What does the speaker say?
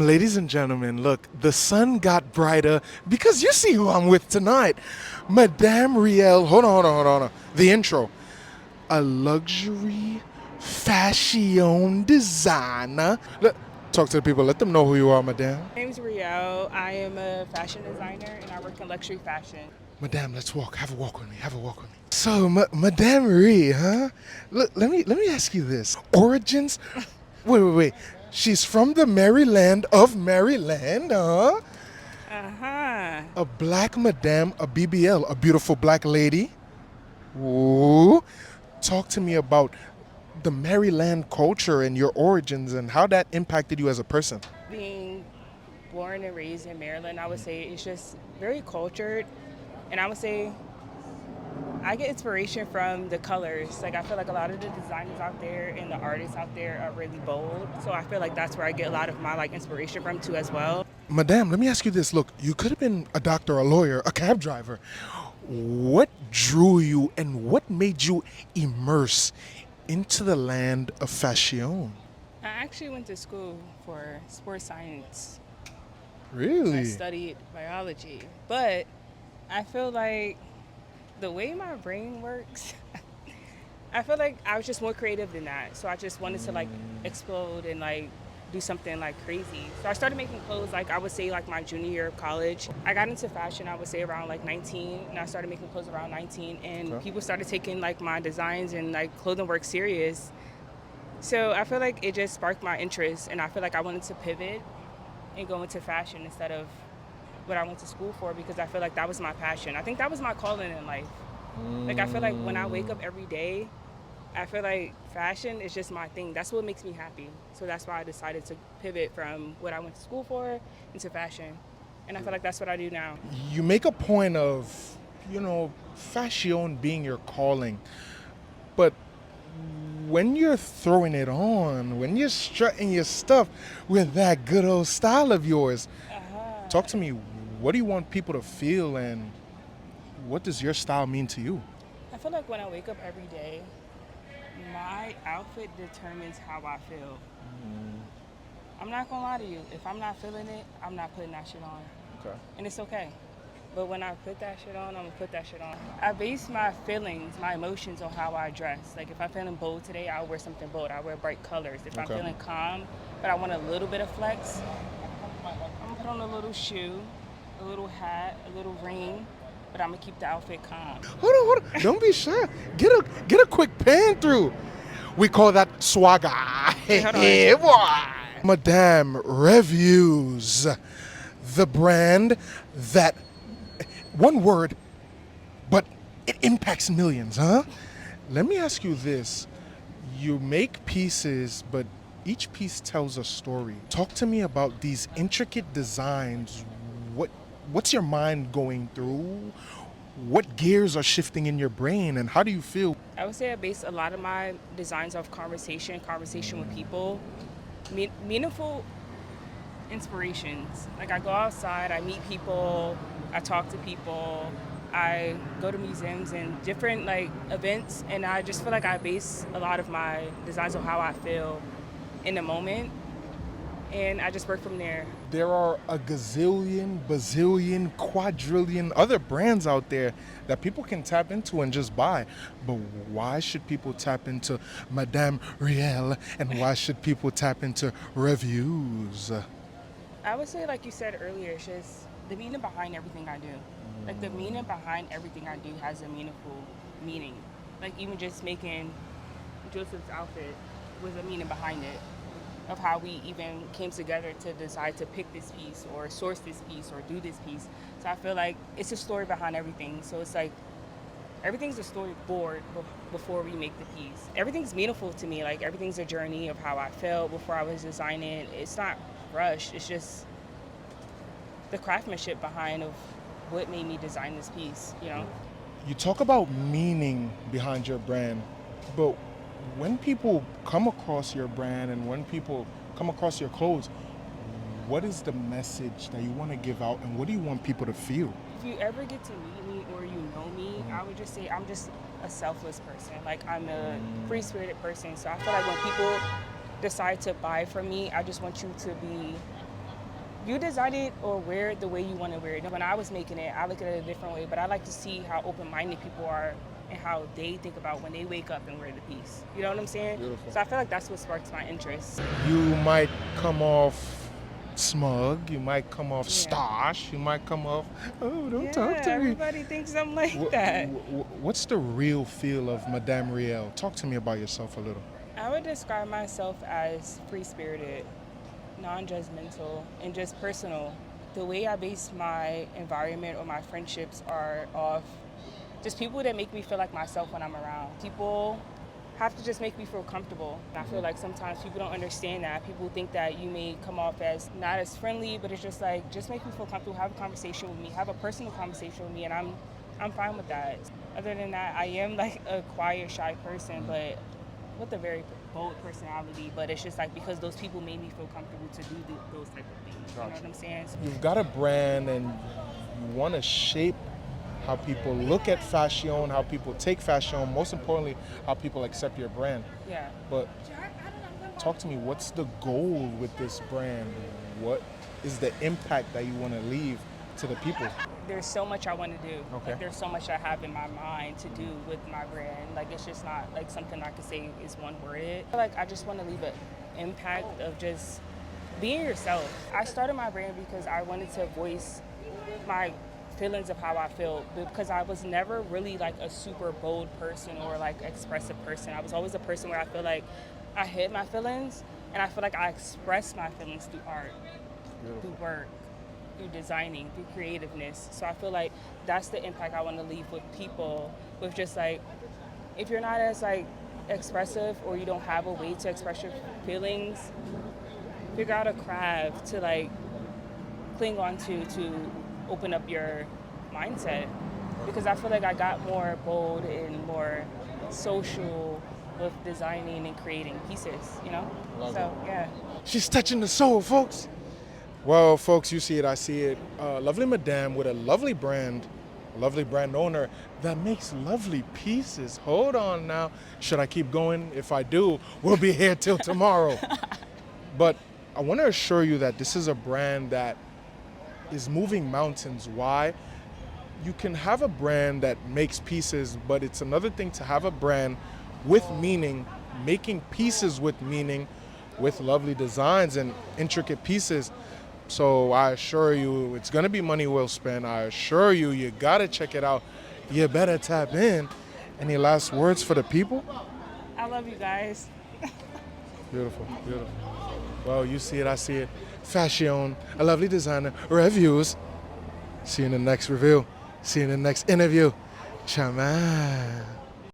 Ladies and gentlemen, look, the sun got brighter because you see who I'm with tonight. Madame Riel, hold on. The intro. A luxury fashion designer. Talk to the people, let them know who you are, Madame. My name's Relle. I am a fashion designer and I work in luxury fashion. Madame, let's walk. Have a walk with me. Have a walk with me. So, Madame Ree, huh? Look, let me ask you this. Origins? Wait. She's from the Maryland of Maryland, huh? Uh-huh. A black madame, a BBL, a beautiful black lady. Ooh. Talk to me about the Maryland culture and your origins and how that impacted you as a person. Being born and raised in Maryland, I would say it's just very cultured. And I would say I get inspiration from the colors. Like I feel like a lot of the designers out there and the artists out there are really bold. So I feel like that's where I get a lot of my inspiration from too as well. Madame, let me ask you this. Look, you could have been a doctor, a lawyer, a cab driver. What drew you and what made you immerse into the land of fashion? I actually went to school for sports science. I Really? studied biology. But I feel like the way my brain works, I feel like I was just more creative than that. So I just wanted to explode and do something crazy. So I started making clothes I would say my junior year of college. I got into fashion I would say around 19, and I started making clothes around 19, and Okay. people started taking my designs and clothing work serious. So I feel like it just sparked my interest, and I feel like I wanted to pivot and go into fashion instead of what I went to school for, because I feel like that was my passion. I think that was my calling in life. Like I feel like when I wake up every day, I feel like fashion is just my thing. That's what makes me happy. So that's why I decided to pivot from what I went to school for into fashion. And I feel like that's what I do now. You make a point of, fashion being your calling, but when you're throwing it on, when you're strutting your stuff with that good old style of yours, talk to me. What do you want people to feel, and what does your style mean to you? I feel like when I wake up every day, my outfit determines how I feel. I'm not gonna lie to you. If I'm not feeling it, I'm not putting that shit on. Okay. And it's okay. But when I put that shit on, I'm gonna put that shit on. I base my feelings, my emotions on how I dress. Like if I'm feeling bold today, I'll wear something bold. I'll wear bright colors. If I'm Okay. feeling calm, but I want a little bit of flex, I'm gonna put on a little shoe, a little hat, a little ring, but I'm gonna keep the outfit calm. Hold on. Don't be shy. Get a quick pan through. We call that swagger. Hey, hold on. Hey, boy. Madame Reveuse, the brand that, one word, but it impacts millions, huh? Let me ask you this. You make pieces, but each piece tells a story. Talk to me about these intricate designs. What's your mind going through? What gears are shifting in your brain, and how do you feel? I would say I base a lot of my designs off conversation with people, meaningful inspirations. Like I go outside, I meet people, I talk to people, I go to museums and different events, and I just feel like I base a lot of my designs on how I feel in the moment, and I just work from there. There are a gazillion, bazillion, quadrillion other brands out there that people can tap into and just buy. But why should people tap into Madame Riel, and why should people tap into Reveuse? I would say, like you said earlier, it's just the meaning behind everything I do. Like the meaning behind everything I do has a meaningful meaning. Like even just making Joseph's outfit was a meaning behind it, of how we even came together to decide to pick this piece or source this piece or do this piece. So I feel like it's a story behind everything. So it's like everything's a storyboard before we make the piece. Everything's meaningful to me. Like everything's a journey of how I felt before I was designing. It's not rushed. It's just the craftsmanship behind of what made me design this piece. You talk about meaning behind your brand, but when people come across your brand and when people come across your clothes, what is the message that you want to give out, and what do you want people to feel? If you ever get to meet me or you know me, I would just say I'm just a selfless person. Like I'm a free-spirited person. So I feel like when people decide to buy from me, I just want you to be You design it or wear it the way you want to wear it. When I was making it, I look at it a different way, but I like to see how open-minded people are and how they think about when they wake up and wear the piece. You know what I'm saying? Beautiful. So I feel like that's what sparks my interest. You might come off smug, you might come off Yeah. stosh, you might come off, oh, don't talk to me. Everybody thinks I'm like that. What's the real feel of Madame Relle? Talk to me about yourself a little. I would describe myself as free-spirited, non-judgmental, and just personal. The way I base my environment or my friendships are off just people that make me feel like myself when I'm around. People have to just make me feel comfortable. And I feel like sometimes people don't understand that. People think that you may come off as not as friendly, but it's just like, just make me feel comfortable, have a conversation with me, have a personal conversation with me, and I'm fine with that. Other than that, I am like a quiet, shy person, but with a very bold personality, but it's just like because those people made me feel comfortable to do those type of things. You know what I'm saying? You've got a brand and you want to shape how people look at fashion, how people take fashion, most importantly, how people accept your brand. Yeah. But talk to me, what's the goal with this brand? What is the impact that you want to leave to the people? There's so much I want to do. Okay. Like, there's so much I have in my mind to do with my brand. Like, it's just not like something I could say is one worded. Like, I just want to leave an impact of just being yourself. I started my brand because I wanted to voice my feelings of how I feel, because I was never really like a super bold person or like expressive person. I was always a person where I feel like I hid my feelings, and I feel like I express my feelings through art, through work, through designing, through creativeness. So I feel like that's the impact I want to leave with people, with just like, if you're not as like expressive or you don't have a way to express your feelings, figure out a craft to like cling on to open up your mindset. Because I feel like I got more bold and more social with designing and creating pieces, you know? Yeah. She's touching the soul, folks. Well, folks, you see it, I see it. Lovely Madame with a lovely brand owner that makes lovely pieces. Hold on now. Should I keep going? If I do, we'll be here till tomorrow. But I want to assure you that this is a brand that is moving mountains. Why? You can have a brand that makes pieces, but it's another thing to have a brand with meaning, making pieces with meaning, with lovely designs and intricate pieces. So I assure you, it's gonna be money well spent. I assure you, you gotta check it out. You better tap in. Any last words for the people? I love you guys. Beautiful, beautiful. Well, you see it, I see it. Fashion, a lovely designer, Reveuse. See you in the next review. See you in the next interview. Shaman.